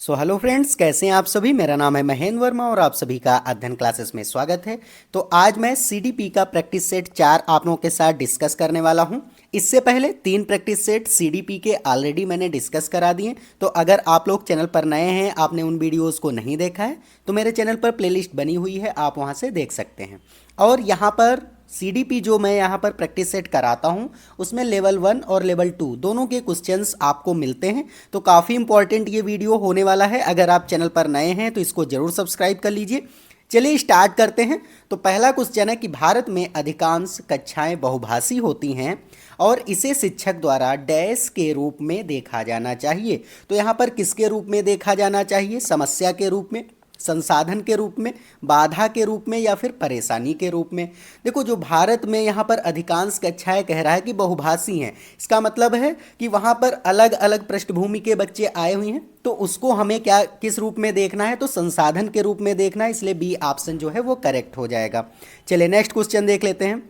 Hello friends, कैसे हैं आप सभी। मेरा नाम है महेंद्र वर्मा और आप सभी का अध्ययन क्लासेस में स्वागत है। तो आज मैं सीडीपी का प्रैक्टिस सेट 4 आप लोगों के साथ डिस्कस करने वाला हूं। इससे पहले 3 प्रैक्टिस सेट सीडीपी के ऑलरेडी मैंने डिस्कस करा दिए। तो अगर आप लोग चैनल पर नए हैं, आपने उन वीडियोज़ को नहीं देखा है, तो मेरे चैनल पर प्लेलिस्ट बनी हुई है, आप वहाँ से देख सकते हैं। और यहाँ पर सीडीपी जो मैं यहाँ पर प्रैक्टिस सेट कराता हूँ, उसमें लेवल 1 और लेवल 2 दोनों के क्वेश्चंस आपको मिलते हैं। तो काफ़ी इंपॉर्टेंट ये वीडियो होने वाला है। अगर आप चैनल पर नए हैं तो इसको ज़रूर सब्सक्राइब कर लीजिए। चलिए स्टार्ट करते हैं। तो पहला क्वेश्चन है कि भारत में अधिकांश कक्षाएं बहुभाषी होती हैं और इसे शिक्षक द्वारा डैश के रूप में देखा जाना चाहिए। तो यहाँ पर किसके रूप में देखा जाना चाहिए? समस्या के रूप में, संसाधन के रूप में, बाधा के रूप में, या फिर परेशानी के रूप में। देखो, जो भारत में यहाँ पर अधिकांश कक्षाएं कह रहा है कि बहुभाषी हैं, इसका मतलब है कि वहाँ पर अलग अलग पृष्ठभूमि के बच्चे आए हुए हैं। तो उसको हमें क्या किस रूप में देखना है? तो संसाधन के रूप में देखना है, इसलिए बी ऑप्शन जो है वो करेक्ट हो जाएगा। चलिए नेक्स्ट क्वेश्चन देख लेते हैं।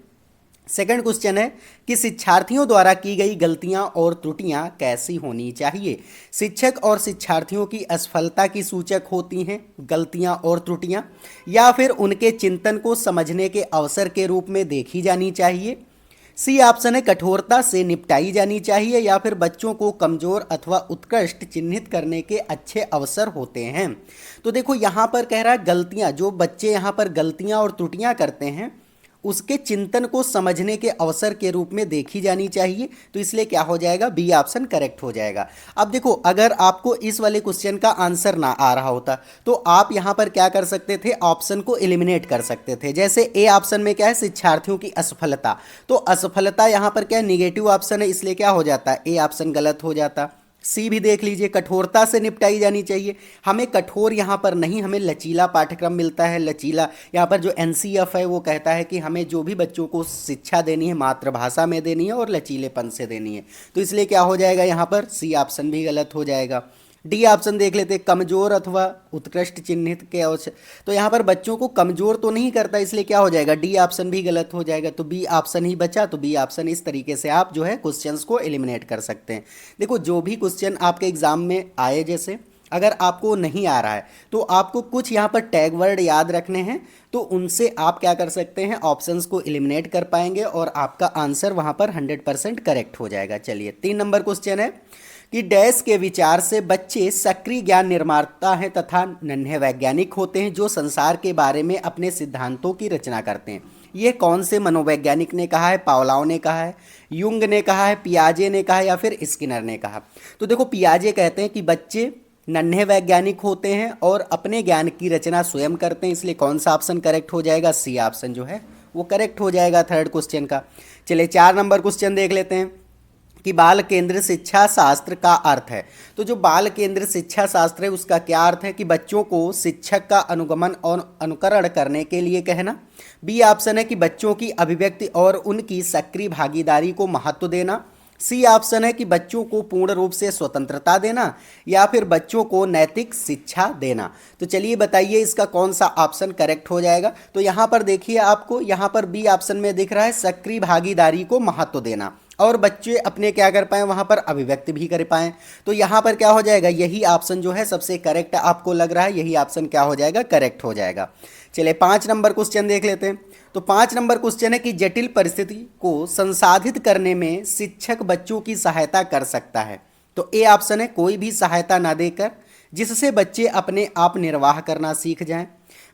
सेकंड क्वेश्चन है कि शिक्षार्थियों द्वारा की गई गलतियां और त्रुटियां कैसी होनी चाहिए। शिक्षक और शिक्षार्थियों की असफलता की सूचक होती हैं गलतियां और त्रुटियां, या फिर उनके चिंतन को समझने के अवसर के रूप में देखी जानी चाहिए। सी ऑप्शन है कठोरता से निपटाई जानी चाहिए, या फिर बच्चों को कमजोर अथवा उत्कृष्ट चिन्हित करने के अच्छे अवसर होते हैं। तो देखो, यहाँ पर कह रहा है गलतियां, जो बच्चे यहाँ पर गलतियां और त्रुटियां करते हैं उसके चिंतन को समझने के अवसर के रूप में देखी जानी चाहिए। तो इसलिए क्या हो जाएगा? बी ऑप्शन करेक्ट हो जाएगा। अब देखो, अगर आपको इस वाले क्वेश्चन का आंसर ना आ रहा होता तो आप यहां पर क्या कर सकते थे? ऑप्शन को एलिमिनेट कर सकते थे। जैसे ए ऑप्शन में क्या है? शिक्षार्थियों की असफलता। तो असफलता यहां पर क्या है? निगेटिव ऑप्शन है, इसलिए क्या हो जाता है? ए ऑप्शन गलत हो जाता। सी भी देख लीजिए, कठोरता से निपटाई जानी चाहिए। हमें कठोर यहाँ पर नहीं, हमें लचीला पाठ्यक्रम मिलता है। लचीला यहाँ पर जो एनसीएफ है वो कहता है कि हमें जो भी बच्चों को शिक्षा देनी है मातृभाषा में देनी है और लचीलेपन से देनी है। तो इसलिए क्या हो जाएगा? यहाँ पर सी ऑप्शन भी गलत हो जाएगा। डी ऑप्शन देख लेते हैं, कमजोर अथवा उत्कृष्ट चिन्हित के अवसर। तो यहाँ पर बच्चों को कमजोर तो नहीं करता, इसलिए क्या हो जाएगा? डी ऑप्शन भी गलत हो जाएगा। तो बी ऑप्शन ही बचा। तो बी ऑप्शन इस तरीके से आप जो है क्वेश्चंस को एलिमिनेट कर सकते हैं। देखो, जो भी क्वेश्चन आपके एग्जाम में आए, जैसे अगर आपको नहीं आ रहा है तो आपको कुछ यहाँ पर टैग वर्ड याद रखने हैं। तो उनसे आप क्या कर सकते हैं? ऑप्शंस को एलिमिनेट कर पाएंगे और आपका आंसर वहाँ पर 100% करेक्ट हो जाएगा। चलिए 3 नंबर क्वेश्चन है कि डैश के विचार से बच्चे सक्रिय ज्ञान निर्माता हैं तथा नन्हे वैज्ञानिक होते हैं जो संसार के बारे में अपने सिद्धांतों की रचना करते हैं। ये कौन से मनोवैज्ञानिक ने कहा है? पावलाव ने कहा है, युंग ने कहा है, पियाजे ने कहा है, या फिर स्किनर ने कहा? तो देखो, पियाजे कहते हैं कि बच्चे नन्हे वैज्ञानिक होते हैं और अपने ज्ञान की रचना स्वयं करते हैं। इसलिए कौन सा ऑप्शन करेक्ट हो जाएगा? सी ऑप्शन जो है वो करेक्ट हो जाएगा थर्ड क्वेश्चन का। चलिए 4 नंबर क्वेश्चन देख लेते हैं कि बाल केंद्र शिक्षा शास्त्र का अर्थ है। तो जो बाल केंद्र शिक्षा शास्त्र है उसका क्या अर्थ है? कि बच्चों को शिक्षक का अनुगमन और अनुकरण करने के लिए कहना। बी ऑप्शन है कि बच्चों की अभिव्यक्ति और उनकी सक्रिय भागीदारी को महत्व देना। सी ऑप्शन है कि बच्चों को पूर्ण रूप से स्वतंत्रता देना, या फिर बच्चों को नैतिक शिक्षा देना। तो चलिए बताइए इसका कौन सा ऑप्शन करेक्ट हो जाएगा? तो यहाँ पर देखिए, आपको यहाँ पर बी ऑप्शन में दिख रहा है सक्रिय भागीदारी को महत्व देना और बच्चे अपने क्या कर पाएँ? वहाँ पर अभिव्यक्ति भी कर पाएँ। तो यहाँ पर क्या हो जाएगा? यही ऑप्शन जो है सबसे करेक्ट आपको लग रहा है, यही ऑप्शन क्या हो जाएगा? करेक्ट हो जाएगा। चलिए 5 नंबर क्वेश्चन देख लेते हैं। तो 5 नंबर क्वेश्चन है कि जटिल परिस्थिति को संसाधित करने में शिक्षक बच्चों की सहायता कर सकता है। तो ए ऑप्शन है कोई भी सहायता ना देकर, जिससे बच्चे अपने आप निर्वाह करना सीख जाएं।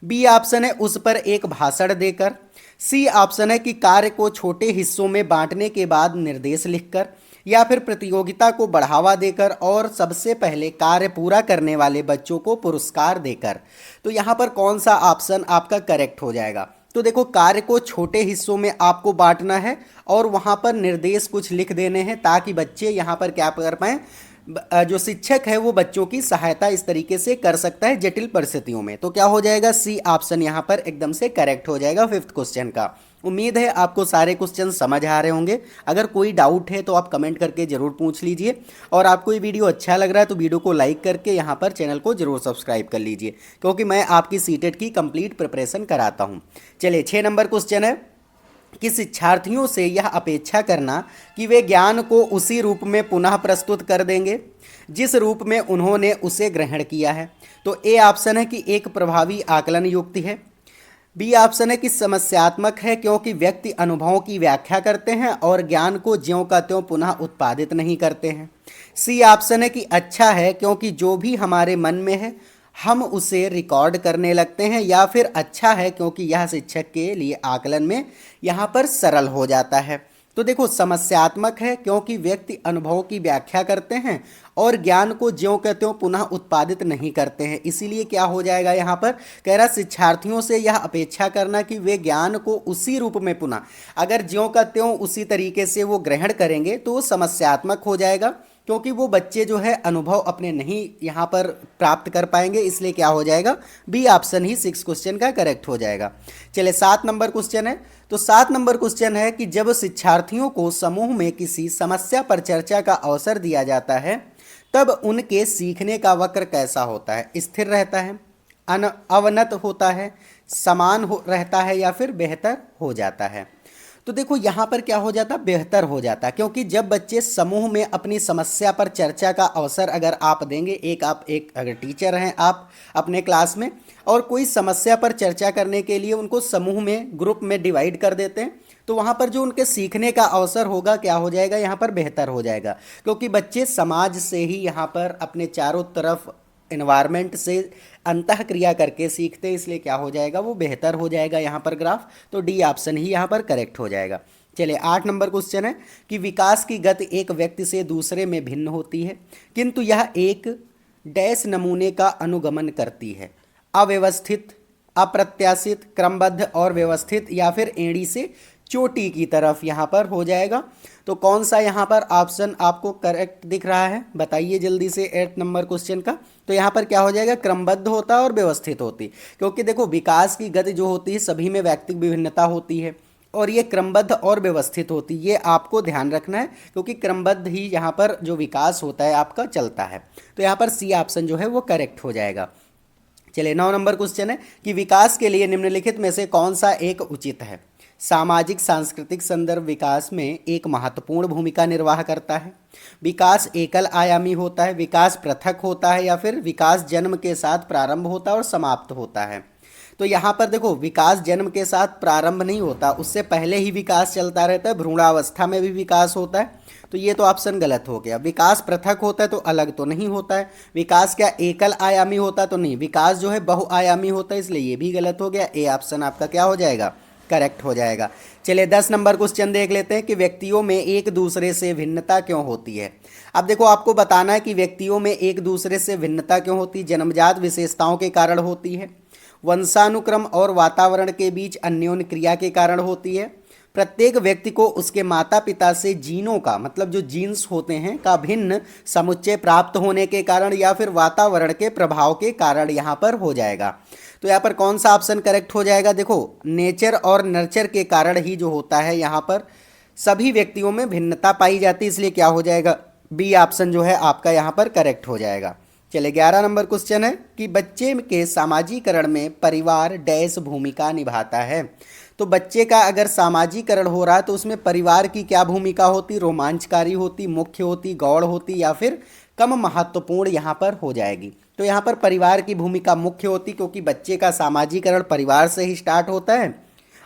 बी ऑप्शन है उस पर एक भाषण देकर। सी ऑप्शन है कि कार्य को छोटे हिस्सों में बांटने के बाद निर्देश लिखकर, या फिर प्रतियोगिता को बढ़ावा देकर और सबसे पहले कार्य पूरा करने वाले बच्चों को पुरस्कार देकर। तो यहाँ पर कौन सा ऑप्शन आपका करेक्ट हो जाएगा? तो देखो, कार्य को छोटे हिस्सों में आपको बांटना है और वहाँ पर निर्देश कुछ लिख देने हैं ताकि बच्चे यहाँ पर क्या कर पाएँ? जो शिक्षक है वो बच्चों की सहायता इस तरीके से कर सकता है जटिल परिस्थितियों में। तो क्या हो जाएगा? सी ऑप्शन यहाँ पर एकदम से करेक्ट हो जाएगा 5th क्वेश्चन का। उम्मीद है आपको सारे क्वेश्चन समझ आ रहे होंगे। अगर कोई डाउट है तो आप कमेंट करके ज़रूर पूछ लीजिए, और आपको ये वीडियो अच्छा लग रहा है तो वीडियो को लाइक करके यहाँ पर चैनल को ज़रूर सब्सक्राइब कर लीजिए, क्योंकि मैं आपकी सीटेट की कंप्लीट प्रिपरेशन कराता हूँ। चलिए 6 नंबर क्वेश्चन है कि शिक्षार्थियों से यह अपेक्षा करना कि वे ज्ञान को उसी रूप में पुनः प्रस्तुत कर देंगे जिस रूप में उन्होंने उसे ग्रहण किया है। तो ए ऑप्शन है कि एक प्रभावी आकलन युक्ति है। बी ऑप्शन है कि समस्यात्मक है क्योंकि व्यक्ति अनुभवों की व्याख्या करते हैं और ज्ञान को ज्यों का त्यों पुनः उत्पादित नहीं करते हैं। सी ऑप्शन है कि अच्छा है क्योंकि जो भी हमारे मन में है हम उसे रिकॉर्ड करने लगते हैं। या फिर अच्छा है क्योंकि यह शिक्षक के लिए आकलन में यहाँ पर सरल हो जाता है। तो देखो, समस्यात्मक है क्योंकि व्यक्ति अनुभवों की व्याख्या करते हैं और ज्ञान को ज्यों के त्यों पुनः उत्पादित नहीं करते हैं। इसीलिए क्या हो जाएगा, यहाँ पर कह रहा शिक्षार्थियों से यह अपेक्षा करना कि वे ज्ञान को उसी रूप में पुनः, अगर ज्यों का त्यों उसी तरीके से वो ग्रहण करेंगे तो वो समस्यात्मक हो जाएगा क्योंकि वो बच्चे जो है अनुभव अपने नहीं यहाँ पर प्राप्त कर पाएंगे। इसलिए क्या हो जाएगा, बी ऑप्शन ही 6 क्वेश्चन का करेक्ट हो जाएगा। चलिए 7 नंबर क्वेश्चन है। तो 7 नंबर क्वेश्चन है कि जब शिक्षार्थियों को समूह में किसी समस्या पर चर्चा का अवसर दिया जाता है तब उनके सीखने का वक्र कैसा होता है, स्थिर रहता है, अवनत होता है, समान रहता है या फिर बेहतर हो जाता है। तो देखो यहाँ पर क्या हो जाता, बेहतर हो जाता, क्योंकि जब बच्चे समूह में अपनी समस्या पर चर्चा का अवसर अगर आप देंगे, आप एक अगर टीचर हैं आप अपने क्लास में और कोई समस्या पर चर्चा करने के लिए उनको समूह में ग्रुप में डिवाइड कर देते हैं तो वहाँ पर जो उनके सीखने का अवसर होगा क्या हो जाएगा, यहाँ पर बेहतर हो जाएगा। क्योंकि बच्चे समाज से ही यहाँ पर अपने चारों तरफ एनवायरनमेंट से अंतः क्रिया करके सीखते हैं, इसलिए क्या हो जाएगा, वो बेहतर हो जाएगा यहाँ पर ग्राफ। तो डी ऑप्शन ही यहाँ पर करेक्ट हो जाएगा। चलिए 8 नंबर क्वेश्चन है कि विकास की गति एक व्यक्ति से दूसरे में भिन्न होती है किंतु यह एक डैश नमूने का अनुगमन करती है, अव्यवस्थित, अप्रत्याशित, क्रमबद्ध और व्यवस्थित, या फिर एड़ी से चोटी की तरफ यहाँ पर हो जाएगा। तो कौन सा यहाँ पर ऑप्शन आपको करेक्ट दिख रहा है, बताइए जल्दी से 8 नंबर क्वेश्चन का। तो यहाँ पर क्या हो जाएगा, क्रमबद्ध होता है और व्यवस्थित होती, क्योंकि देखो विकास की गति जो होती है सभी में व्यक्तिगत विभिन्नता होती है और ये क्रमबद्ध और व्यवस्थित होती, ये आपको ध्यान रखना है क्योंकि क्रमबद्ध ही यहाँ पर जो विकास होता है आपका चलता है। तो यहाँ पर सी ऑप्शन जो है वो करेक्ट हो जाएगा। चलिए 9 नंबर क्वेश्चन है कि विकास के लिए निम्नलिखित में से कौन सा एक उचित है। सामाजिक सांस्कृतिक संदर्भ विकास में एक महत्वपूर्ण भूमिका निर्वाह करता है, विकास एकल आयामी होता है, विकास पृथक होता है, या फिर विकास जन्म के साथ प्रारंभ होता है और समाप्त होता है। तो यहाँ पर देखो विकास जन्म के साथ प्रारंभ नहीं होता, उससे पहले ही विकास चलता रहता है, भ्रूणावस्था में भी विकास होता है। तो ये तो ऑप्शन गलत हो गया। विकास पृथक होता है तो अलग तो नहीं होता है, विकास क्या एकल आयामी होता तो नहीं, विकास जो है बहुआयामी होता है, इसलिए ये भी गलत हो गया। ए ऑप्शन आपका क्या हो जाएगा, करेक्ट हो जाएगा। चलिए 10 नंबर क्वेश्चन देख लेते हैं कि व्यक्तियों में एक दूसरे से भिन्नता क्यों होती है। अब देखो आपको बताना है कि व्यक्तियों में एक दूसरे से भिन्नता क्यों होती है। जन्मजात विशेषताओं के कारण होती है, वंशानुक्रम और वातावरण के बीच अन्योन्य क्रिया के कारण होती है, प्रत्येक व्यक्ति को उसके माता पिता से जीनों का मतलब जो जीन्स होते हैं का भिन्न समुच्चय प्राप्त होने के कारण, या फिर वातावरण के प्रभाव के कारण यहाँ पर हो जाएगा। तो यहाँ पर कौन सा ऑप्शन करेक्ट हो जाएगा, देखो नेचर और नर्चर के कारण ही जो होता है यहाँ पर सभी व्यक्तियों में भिन्नता पाई जाती है, इसलिए क्या हो जाएगा, बी ऑप्शन जो है आपका यहाँ पर करेक्ट हो जाएगा। चले 11 नंबर क्वेश्चन है कि बच्चे के सामाजिकरण में परिवार डैश भूमिका निभाता है। तो बच्चे का अगर सामाजिकरण हो रहा है तो उसमें परिवार की क्या भूमिका होती, रोमांचकारी होती, मुख्य होती, गौड़ होती, या फिर कम महत्वपूर्ण यहाँ पर हो जाएगी। तो यहाँ पर परिवार की भूमिका मुख्य होती, क्योंकि बच्चे का सामाजिकरण परिवार से ही स्टार्ट होता है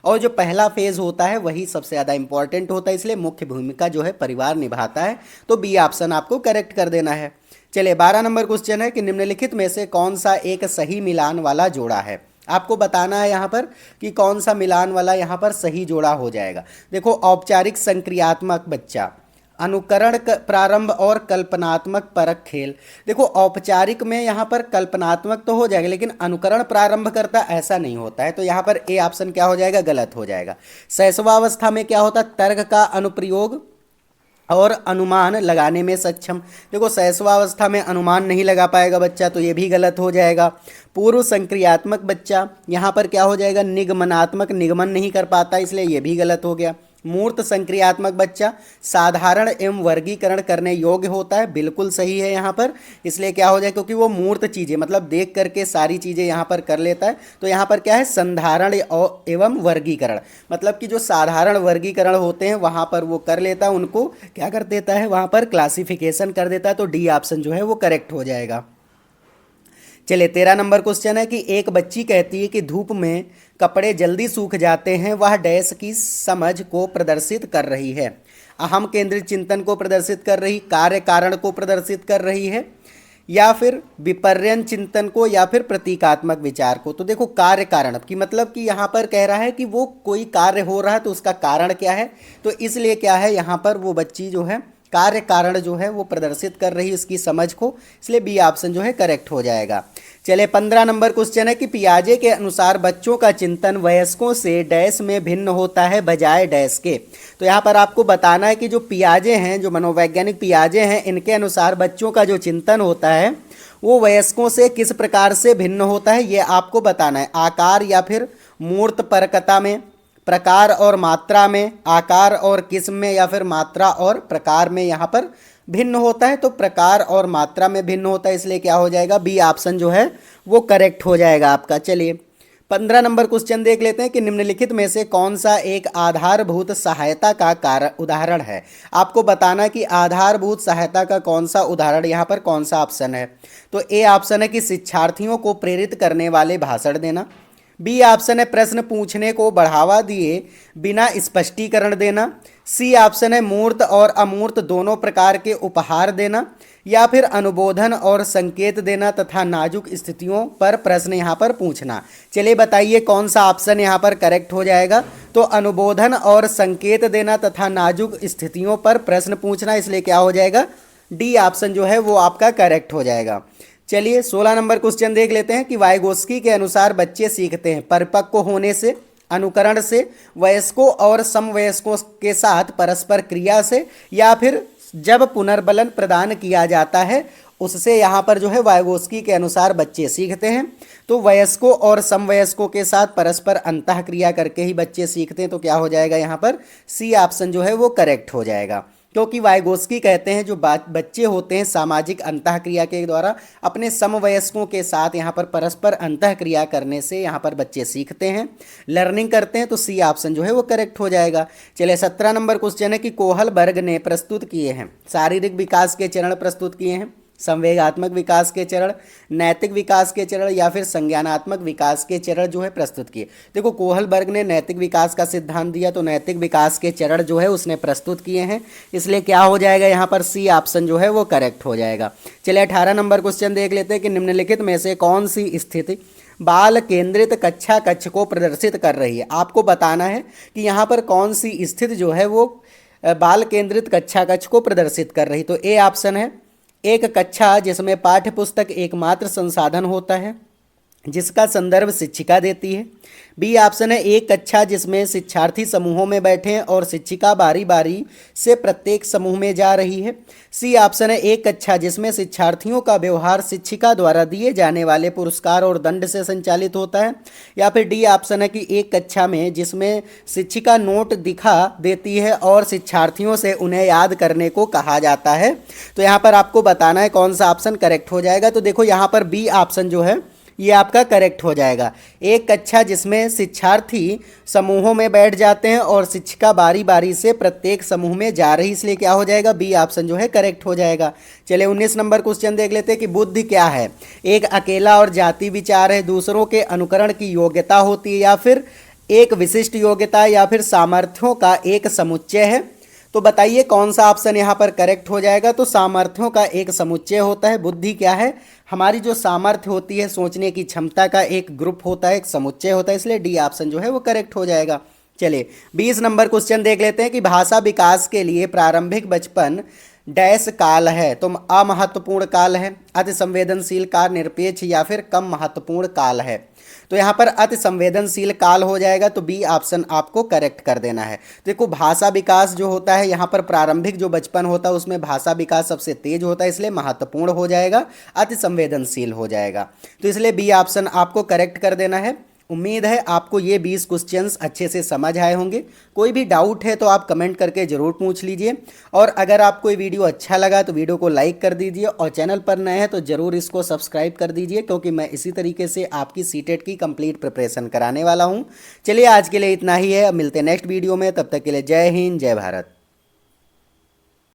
और जो पहला फेज होता है वही सबसे ज़्यादा इंपॉर्टेंट होता है, इसलिए मुख्य भूमिका जो है परिवार निभाता है। तो बी ऑप्शन आपको करेक्ट कर देना है। चलिए 12 नंबर क्वेश्चन है कि निम्नलिखित में से कौन सा एक सही मिलान वाला जोड़ा है। आपको बताना है यहाँ पर कि कौन सा मिलान वाला यहाँ पर सही जोड़ा हो जाएगा। देखो औपचारिक संक्रियात्मक बच्चा, अनुकरण प्रारंभ और कल्पनात्मक परख खेल। देखो औपचारिक में यहाँ पर कल्पनात्मक तो हो जाएगा लेकिन अनुकरण प्रारंभ करता ऐसा नहीं होता है, तो यहाँ पर ए ऑप्शन क्या हो जाएगा, गलत हो जाएगा। शैशवावस्था में क्या होता है, तर्क का अनुप्रयोग और अनुमान लगाने में सक्षम। देखो शैशवावस्था में अनुमान नहीं लगा पाएगा बच्चा, तो ये भी गलत हो जाएगा। पूर्व संक्रियात्मक बच्चा, यहाँ पर क्या हो जाएगा, निगमनात्मक, निगमन नहीं कर पाता, इसलिए ये भी गलत हो गया। मूर्त संक्रियात्मक बच्चा साधारण एवं वर्गीकरण करने योग्य होता है, बिल्कुल सही है यहाँ पर। इसलिए क्या हो जाए, क्योंकि वो मूर्त चीज़ें मतलब देख करके सारी चीज़ें यहाँ पर कर लेता है, तो यहाँ पर क्या है, संधारण एवं वर्गीकरण, मतलब कि जो साधारण वर्गीकरण होते हैं वहाँ पर वो कर लेता है, उनको क्या कर देता है, वहाँ पर क्लासिफिकेशन कर देता है। तो डी ऑप्शन जो है वो करेक्ट हो जाएगा। चलिए 13 नंबर क्वेश्चन है कि एक बच्ची कहती है कि धूप में कपड़े जल्दी सूख जाते हैं, वह डैश की समझ को प्रदर्शित कर रही है। अहम केंद्रित चिंतन को प्रदर्शित कर रही, कार्य कारण को प्रदर्शित कर रही है, या फिर विपर्यन चिंतन को, या फिर प्रतीकात्मक विचार को। तो देखो कार्य कारण की मतलब कि यहाँ पर कह रहा है कि वो कोई कार्य हो रहा है तो उसका कारण क्या है, तो इसलिए क्या है यहाँ पर वो बच्ची जो है कार्य कारण जो है वो प्रदर्शित कर रही है उसकी समझ को, इसलिए बी ऑप्शन जो है करेक्ट हो जाएगा। चले 15 नंबर क्वेश्चन है कि पियाजे के अनुसार बच्चों का चिंतन वयस्कों से डैश में भिन्न होता है बजाय डैश के। तो यहाँ पर आपको बताना है कि जो पियाजे हैं, जो मनोवैज्ञानिक पियाजे हैं, इनके अनुसार बच्चों का जो चिंतन होता है वो वयस्कों से किस प्रकार से भिन्न होता है, ये आपको बताना है। आकार या फिर मूर्त परकता में, प्रकार और मात्रा में, आकार और किस्म में, या फिर मात्रा और प्रकार में यहाँ पर भिन्न होता है। तो प्रकार और मात्रा में भिन्न होता है, इसलिए क्या हो जाएगा, बी ऑप्शन जो है वो करेक्ट हो जाएगा आपका। चलिए 15 नंबर क्वेश्चन देख लेते हैं कि निम्नलिखित में से कौन सा एक आधारभूत सहायता का कारण उदाहरण है। आपको बताना कि आधारभूत सहायता का कौन सा उदाहरण यहाँ पर कौन सा ऑप्शन है। तो ए ऑप्शन है कि शिक्षार्थियों को प्रेरित करने वाले भाषण देना, बी ऑप्शन है प्रश्न पूछने को बढ़ावा दिए बिना स्पष्टीकरण देना, सी ऑप्शन है मूर्त और अमूर्त दोनों प्रकार के उपहार देना, या फिर अनुबोधन और संकेत देना तथा नाजुक स्थितियों पर प्रश्न यहाँ पर पूछना। चलिए बताइए कौन सा ऑप्शन यहाँ पर करेक्ट हो जाएगा। तो अनुबोधन और संकेत देना तथा नाजुक स्थितियों पर प्रश्न पूछना, इसलिए क्या हो जाएगा, डी ऑप्शन जो है वो आपका करेक्ट हो जाएगा। चलिए 16 नंबर क्वेश्चन देख लेते हैं कि वाइगोस्की के अनुसार बच्चे सीखते हैं परिपक्व होने से, अनुकरण से, वयस्कों और समवयस्कों के साथ परस्पर क्रिया से, या फिर जब पुनर्बलन प्रदान किया जाता है उससे यहाँ पर जो है वाइगोस्की के अनुसार बच्चे सीखते हैं। तो वयस्कों और समवयस्कों के साथ परस्पर अंतःक्रिया करके ही बच्चे सीखते हैं, तो क्या हो जाएगा यहाँ पर, सी ऑप्शन जो है वो करेक्ट हो जाएगा। क्योंकि वाइगोस्की कहते हैं जो बच्चे होते हैं सामाजिक अंतःक्रिया के द्वारा अपने समवयस्कों के साथ यहाँ पर परस्पर अंतःक्रिया करने से यहाँ पर बच्चे सीखते हैं, लर्निंग करते हैं, तो सी ऑप्शन जो है वो करेक्ट हो जाएगा। चलिए 17 नंबर क्वेश्चन है कि कोहलबर्ग ने प्रस्तुत किए हैं, शारीरिक विकास के चरण प्रस्तुत किए हैं, संवेगात्मक विकास के चरण, नैतिक विकास के चरण, या फिर संज्ञानात्मक विकास के चरण जो है प्रस्तुत किए। देखो कोहलबर्ग ने नैतिक विकास का सिद्धांत दिया, तो नैतिक विकास के चरण जो है उसने प्रस्तुत किए हैं, इसलिए क्या हो जाएगा यहाँ पर, सी ऑप्शन जो है वो करेक्ट हो जाएगा। चलिए 18 नंबर क्वेश्चन देख लेते हैं कि निम्नलिखित में से कौन सी स्थिति बाल केंद्रित कक्षा कक्ष को प्रदर्शित कर रही है। आपको बताना है कि यहाँ पर कौन सी स्थिति जो है वो बाल केंद्रित कक्षा कक्ष को प्रदर्शित कर रही। तो ए ऑप्शन है एक कक्षा जिसमें पाठ्य पुस्तक एकमात्र संसाधन होता है जिसका संदर्भ शिक्षिका देती है, बी ऑप्शन है एक कक्षा जिसमें शिक्षार्थी समूहों में बैठे हैं और शिक्षिका बारी बारी से प्रत्येक समूह में जा रही है, सी ऑप्शन है एक कक्षा जिसमें शिक्षार्थियों का व्यवहार शिक्षिका द्वारा दिए जाने वाले पुरस्कार और दंड से संचालित होता है, या फिर डी ऑप्शन है कि एक कक्षा में जिसमें शिक्षिका नोट दिखा देती है और शिक्षार्थियों से उन्हें याद करने को कहा जाता है। तो यहाँ पर आपको बताना है कौन सा ऑप्शन करेक्ट हो जाएगा। तो देखो यहाँ पर बी ऑप्शन जो है ये आपका करेक्ट हो जाएगा। एक कक्षा जिसमें शिक्षार्थी समूहों में बैठ जाते हैं और शिक्षिका बारी बारी से प्रत्येक समूह में जा रही, इसलिए क्या हो जाएगा, बी ऑप्शन जो है करेक्ट हो जाएगा। चलिए 19 नंबर क्वेश्चन देख लेते हैं कि बुद्धि क्या है। एक अकेला और जाति विचार है, दूसरों के अनुकरण की योग्यता होती है, या फिर एक विशिष्ट योग्यता, या फिर सामर्थ्यों का एक समुच्चय है। तो बताइए कौन सा ऑप्शन यहाँ पर करेक्ट हो जाएगा। तो सामर्थ्यों का एक समुच्चय होता है। बुद्धि क्या है, हमारी जो सामर्थ्य होती है, सोचने की क्षमता का एक ग्रुप होता है, एक समुच्चय होता है, इसलिए डी ऑप्शन जो है वो करेक्ट हो जाएगा। चलिए 20 नंबर क्वेश्चन देख लेते हैं कि भाषा विकास के लिए प्रारंभिक बचपन डैश काल है। तो अमहत्वपूर्ण काल है, अति संवेदनशील काल, निरपेक्ष, या फिर कम महत्वपूर्ण काल है। तो यहाँ पर अति संवेदनशील काल हो जाएगा, तो बी ऑप्शन आपको करेक्ट कर देना है। देखो भाषा विकास जो होता है यहाँ पर प्रारंभिक जो बचपन होता है उसमें भाषा विकास सबसे तेज होता है, इसलिए महत्वपूर्ण हो जाएगा, अति संवेदनशील हो जाएगा। तो इसलिए बी ऑप्शन आपको करेक्ट कर देना है। उम्मीद है आपको ये 20 क्वेश्चंस अच्छे से समझ आए होंगे। कोई भी डाउट है तो आप कमेंट करके ज़रूर पूछ लीजिए, और अगर आपको ये वीडियो अच्छा लगा तो वीडियो को लाइक कर दीजिए, और चैनल पर नए हैं तो ज़रूर इसको सब्सक्राइब कर दीजिए, क्योंकि मैं इसी तरीके से आपकी सीटेट की कंप्लीट प्रिपरेशन कराने वाला हूँ। चलिए आज के लिए इतना ही है, अब मिलते हैं नेक्स्ट वीडियो में, तब तक के लिए जय हिंद जय भारत।